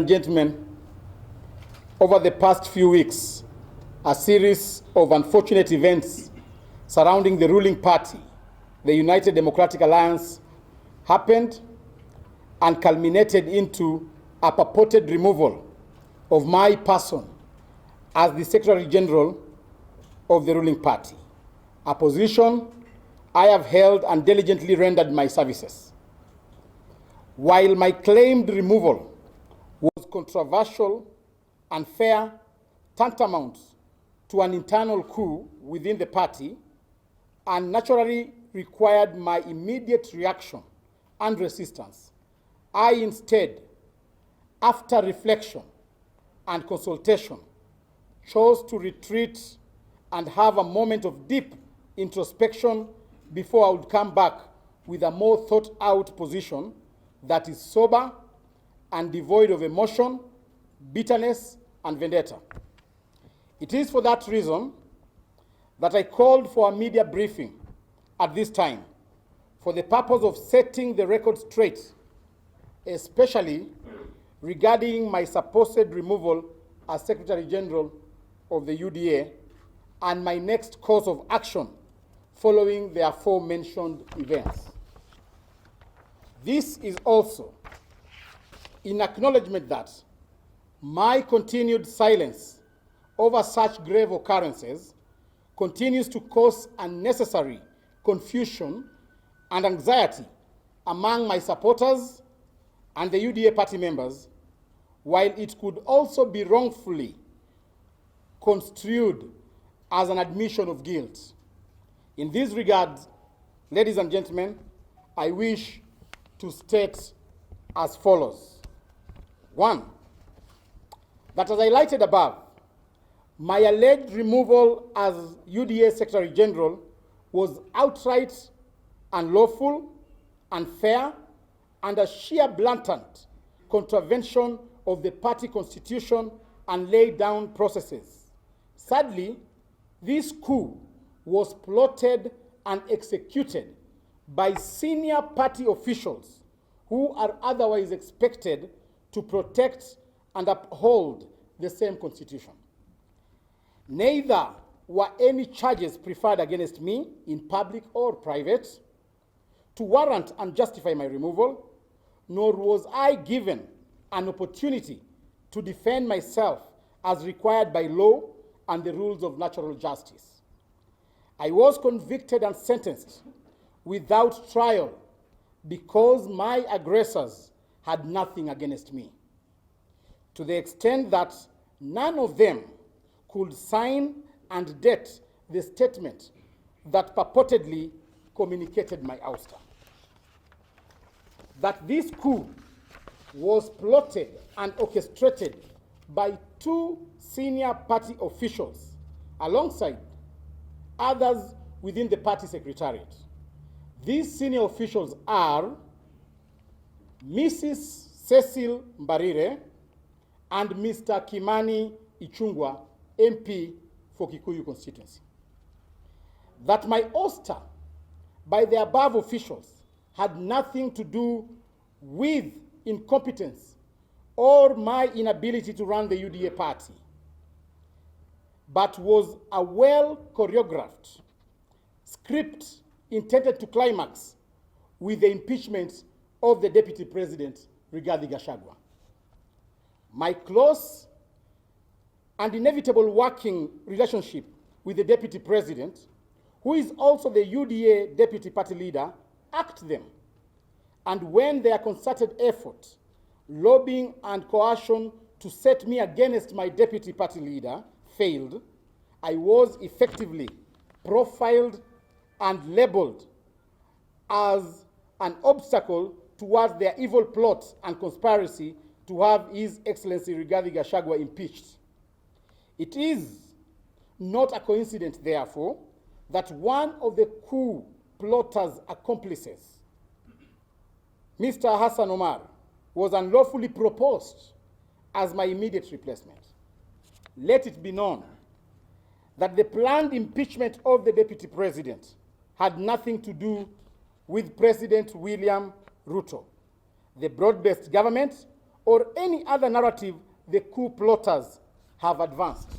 Gentlemen, over the past few weeks, a series of unfortunate events surrounding the ruling party, the United Democratic Alliance, happened and culminated into a purported removal of my person as the Secretary General of the ruling party, a position I have held and diligently rendered my services. While my claimed removal was controversial, unfair, tantamount to an internal coup within the party, and naturally required my immediate reaction and resistance, I instead, after reflection and consultation, chose to retreat and have a moment of deep introspection before I would come back with a more thought-out position that is sober and devoid of emotion, bitterness, and vendetta. It is for that reason that I called for a media briefing at this time for the purpose of setting the record straight, especially regarding my supposed removal as Secretary General of the UDA and my next course of action following the aforementioned events. This is also in acknowledgement that my continued silence over such grave occurrences continues to cause unnecessary confusion and anxiety among my supporters and the UDA party members, while it could also be wrongfully construed as an admission of guilt. In this regard, ladies and gentlemen, I wish to state as follows. One, that as highlighted above, my alleged removal as UDA Secretary General was outright unlawful, unfair, and a sheer blatant contravention of the party constitution and laid down processes. Sadly, this coup was plotted and executed by senior party officials who are otherwise expected to protect and uphold the same constitution. Neither were any charges preferred against me in public or private to warrant and justify my removal, nor was I given an opportunity to defend myself as required by law and the rules of natural justice. I was convicted and sentenced without trial because my aggressors had nothing against me, to the extent that none of them could sign and date the statement that purportedly communicated my ouster. That this coup was plotted and orchestrated by two senior party officials alongside others within the party secretariat. These senior officials are Mrs. Cecil Mbarire and Mr. Kimani Ichung'wah, MP for Kikuyu constituency. That my ouster by the above officials had nothing to do with incompetence or my inability to run the UDA party, but was a well-choreographed script intended to climax with the impeachment of the Deputy President, DP Gachagua. My close and inevitable working relationship with the Deputy President, who is also the UDA Deputy Party Leader, act them. And when their concerted effort, lobbying and coercion to set me against my Deputy Party Leader failed, I was effectively profiled and labeled as an obstacle towards their evil plot and conspiracy to have His Excellency DP Gachagua impeached. It is not a coincidence, therefore, that one of the coup plotters' accomplices, Mr. Hassan Omar, was unlawfully proposed as my immediate replacement. Let it be known that the planned impeachment of the Deputy President had nothing to do with President William Ruto, the broad-based government, or any other narrative the coup plotters have advanced.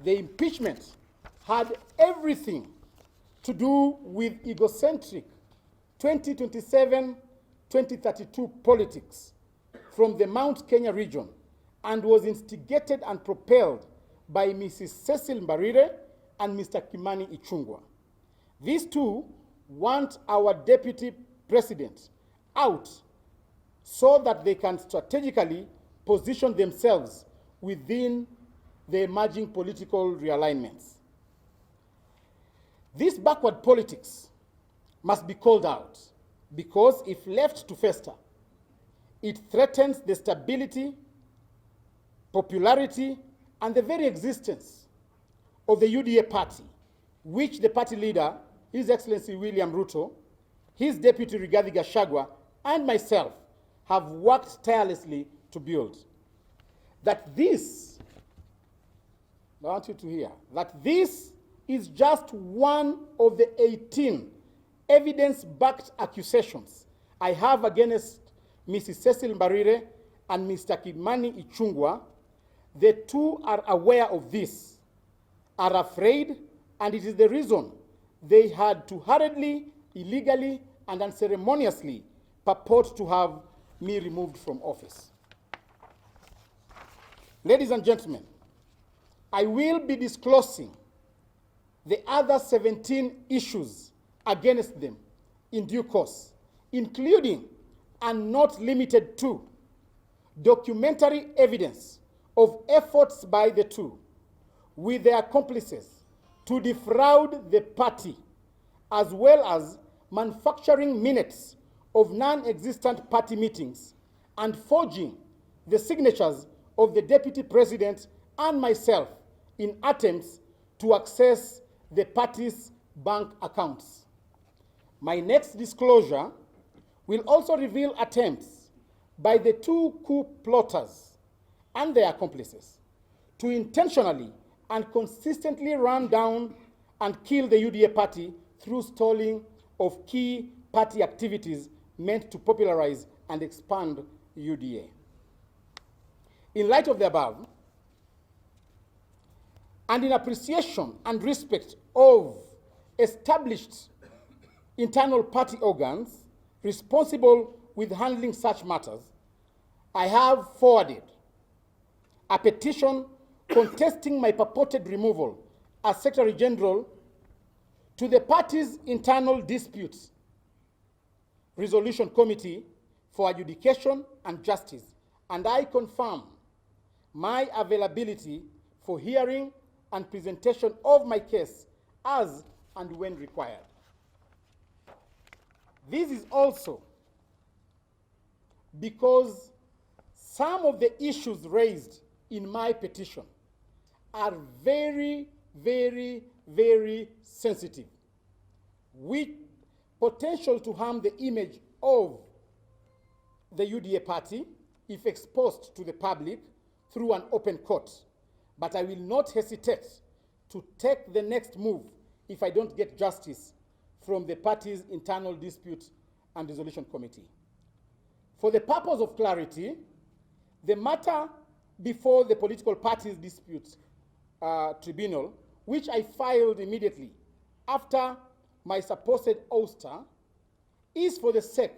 The impeachment had everything to do with egocentric 2027-2032 politics from the Mount Kenya region and was instigated and propelled by Mrs. Cecil Mbarire and Mr. Kimani Ichung'wah. These two want our deputy president out so that they can strategically position themselves within the emerging political realignments. This backward politics must be called out because if left to fester, it threatens the stability, popularity, and the very existence of the UDA party, which the party leader, His Excellency William Ruto, his deputy Rigathi Gachagua, and myself have worked tirelessly to build. That this, I want you to hear, that this is just one of the 18 evidence-backed accusations I have against Mrs. Cecil Mbarire and Mr. Kimani Ichung'wah. The two are aware of this, are afraid, and it is the reason they had to hurriedly, illegally, and unceremoniously purport to have me removed from office. Ladies and gentlemen, I will be disclosing the other 17 issues against them in due course, including and not limited to documentary evidence of efforts by the two with their accomplices to defraud the party, as well as manufacturing minutes of non-existent party meetings and forging the signatures of the deputy president and myself in attempts to access the party's bank accounts. My next disclosure will also reveal attempts by the two coup plotters and their accomplices to intentionally and consistently run down and kill the UDA party through stalling of key party activities meant to popularize and expand UDA. In light of the above, and in appreciation and respect of established internal party organs responsible with handling such matters, I have forwarded a petition contesting my purported removal as Secretary General to the party's internal disputes resolution committee for adjudication and justice, and I confirm my availability for hearing and presentation of my case as and when required. This is also because some of the issues raised in my petition are very, very, very sensitive, with potential to harm the image of the UDA party if exposed to the public through an open court. But I will not hesitate to take the next move if I don't get justice from the party's internal dispute and resolution committee. For the purpose of clarity, the matter before the political parties dispute tribunal, which I filed immediately after my supposed ouster, is for the sake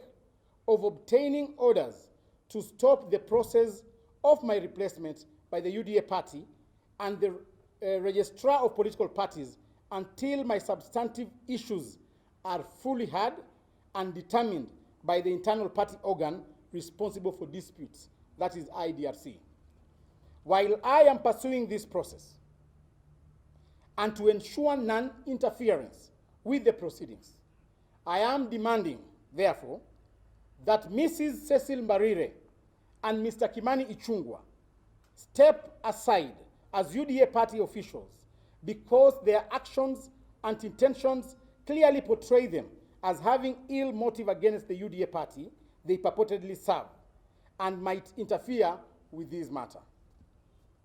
of obtaining orders to stop the process of my replacement by the UDA party and the registrar of political parties until my substantive issues are fully heard and determined by the internal party organ responsible for disputes, that is IDRC. While I am pursuing this process, and to ensure non-interference with the proceedings, I am demanding, therefore, that Mrs. Cecil Mbarire and Mr. Kimani Ichung'wah step aside as UDA party officials because their actions and intentions clearly portray them as having ill motive against the UDA party they purportedly serve and might interfere with this matter.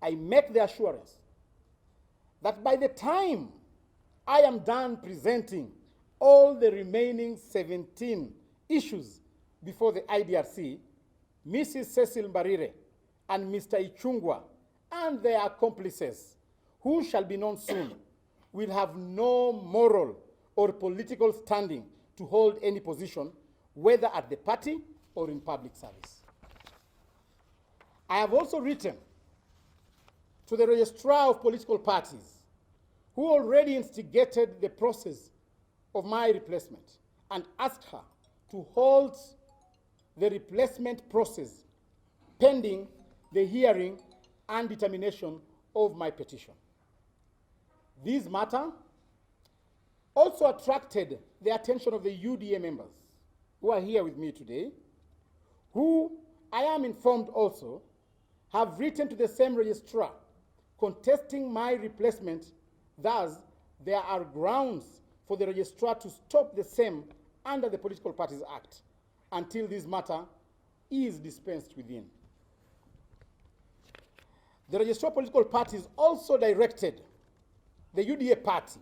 I make the assurance that by the time I am done presenting all the remaining 17 issues before the IDRC, Mrs. Cecil Mbarire and Mr. Ichung'wah and their accomplices, who shall be known soon, will have no moral or political standing to hold any position, whether at the party or in public service. I have also written to the registrar of political parties, who already instigated the process of my replacement, and asked her to hold the replacement process pending the hearing and determination of my petition. This matter also attracted the attention of the UDA members who are here with me today, who I am informed also have written to the same registrar contesting my replacement. Thus, there are grounds for the registrar to stop the same under the Political Parties Act until this matter is dispensed within. The registrar of political parties also directed the UDA party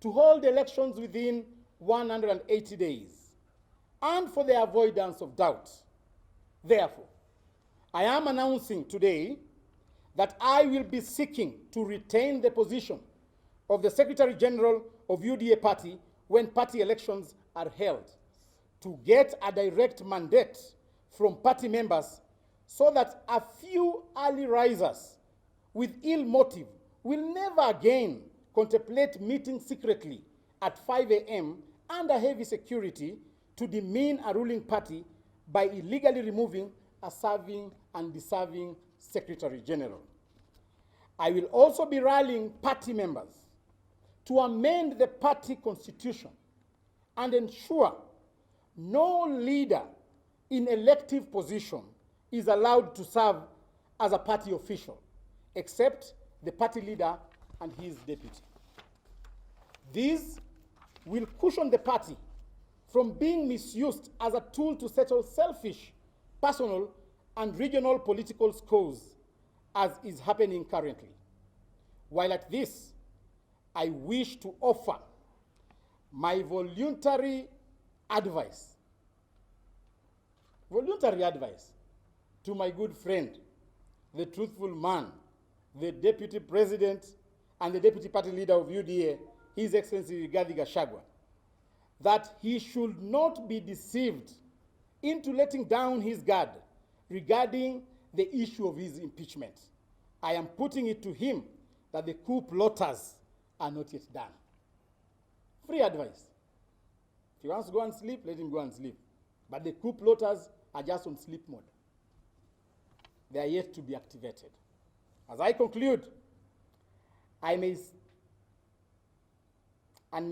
to hold elections within 180 days, and for the avoidance of doubt. Therefore, I am announcing today that I will be seeking to retain the position of the Secretary General of UDA party when party elections are held, to get a direct mandate from party members so that a few early risers with ill motive will never again contemplate meeting secretly at 5 a.m. under heavy security to demean a ruling party by illegally removing a serving and deserving Secretary General. I will also be rallying party members to amend the party constitution and ensure no leader in elective position is allowed to serve as a party official, except the party leader and his deputy. These will cushion the party from being misused as a tool to settle selfish, personal, and regional political scores, as is happening currently. While at this, I wish to offer my voluntary advice to my good friend, the truthful man, the Deputy President and the Deputy Party Leader of UDA, His Excellency DP Gachagua, that he should not be deceived into letting down his guard regarding the issue of his impeachment. I am putting it to him that the coup plotters are not yet done. Free advice. If he wants to go and sleep, let him go and sleep. But the coup plotters are just on sleep mode. They are yet to be activated. As I conclude, may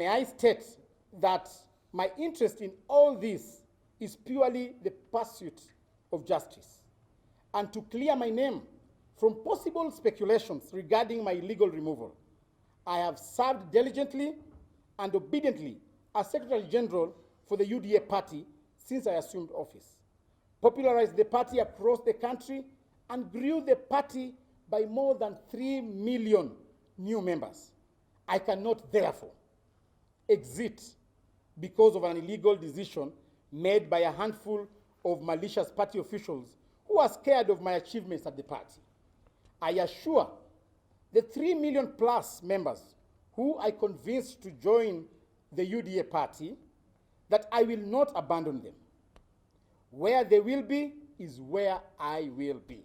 I state that my interest in all this is purely the pursuit of justice, and to clear my name from possible speculations regarding my legal removal. I have served diligently and obediently as Secretary General for the UDA party since I assumed office, popularized the party across the country, and grew the party by more than 3 million new members. I cannot, therefore, exit because of an illegal decision made by a handful of malicious party officials who are scared of my achievements at the party. I assure the 3 million plus members who I convinced to join the UDA party that I will not abandon them. Where they will be is where I will be.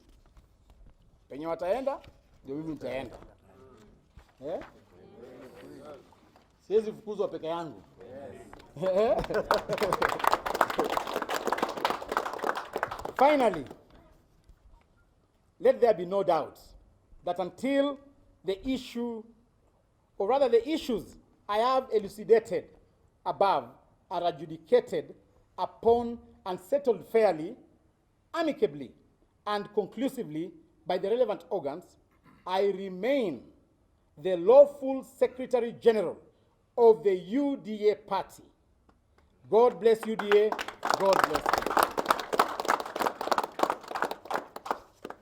Penye wataenda, ndio mimi nitaenda. Eh? Siwezi fukuzwa peke yangu. Finally, let there be no doubt that until the issue, or rather the issues I have elucidated above are adjudicated upon and settled fairly, amicably, and conclusively by the relevant organs, I remain the lawful Secretary General of the UDA party. God bless UDA. God bless you.